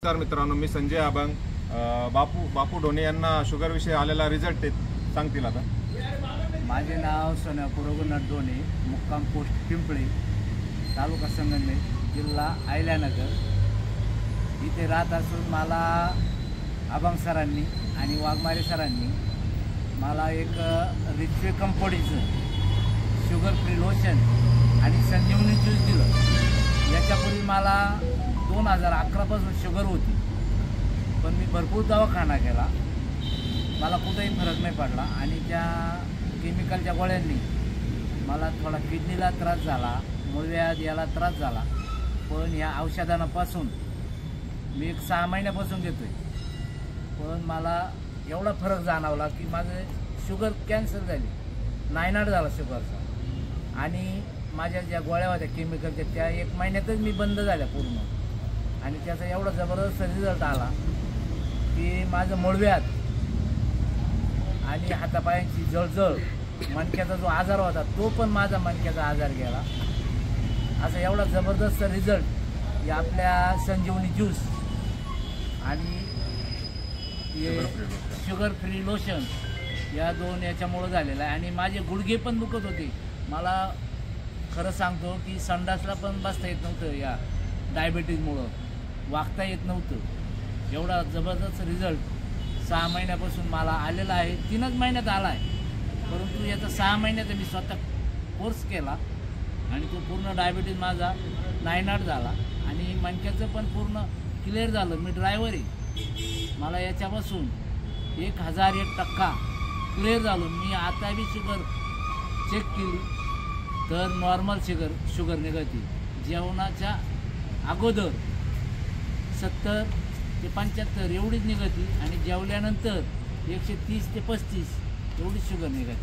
नमस्कार मित्रांनो, मी संजय अभंग. बापू ढोणे यांना शुगर विषयी आलेला रिझल्ट सांगतील आता. माझे नाव सोन्यापूर रघुनाथ ढोणे, मुक्काम पोस्ट पिंपळे, तालुका संगमनेर, जिल्हा अहिल्यानगर इथे राहत असून मला अभंग सरांनी आणि वाघमारे सरांनी मला एक रिच्वे कंपनीचं शुगर फ्री लोशन आणि संजीवनी ज्यूस दिलं. याच्यापूर्वी मला 2011पासून शुगर होती, पण मी भरपूर दवाखाना केला, मला कुठेही फरक नाही पडला. आणि त्या केमिकलच्या गोळ्यांनी मला थोडा किडनीला त्रास झाला, मूळव्याध याला त्रास झाला. पण या औषधांपासून मी एक 6 महिन्यापासून घेतो आहे, पण मला एवढा फरक जाणवला की माझं शुगर कॅन्सल झाली, नायनाट झाला शुगरचा. आणि माझ्या ज्या गोळ्या होत्या केमिकलच्या त्या 1 महिन्यातच मी बंद झाल्या पूर्ण. आणि त्याचा एवढा जबरदस्त रिझल्ट आला की माझं मूळव्याध आणि हातापायांची जळजळ, मणक्याचा जो आजार होता तो पण माझा मणक्याचा आजार गेला. असा एवढा जबरदस्त रिझल्ट या आपल्या संजीवनी ज्यूस आणि शुगर फ्री लोशन या 2 याच्यामुळं झालेलं आहे. आणि माझे गुडघे पण दुखत होते. मला खरं सांगतो की संडासला पण बसता येत नव्हतं, या डायबिटीजमुळं वागता येत नव्हतं. एवढा जबरदस्त रिझल्ट 6 महिन्यापासून मला आलेला आहे. 3च महिन्यात आला आहे, परंतु याचा 6 महिन्यात मी स्वतः कोर्स केला आणि तो पूर्ण डायबिटीज माझा नायनाट झाला. आणि मणक्याचं पण पूर्ण क्लिअर झालं. मी ड्रायव्हर आहे, मला याच्यापासून 1001% क्लिअर झालो. मी आता बी शुगर चेक केली तर नॉर्मल शुगर निघते. जेवणाच्या अगोदर 70 ते 75 एवढीच निघते आणि जेवल्यानंतर 130 ते 35 एवढीच शुगर निघते.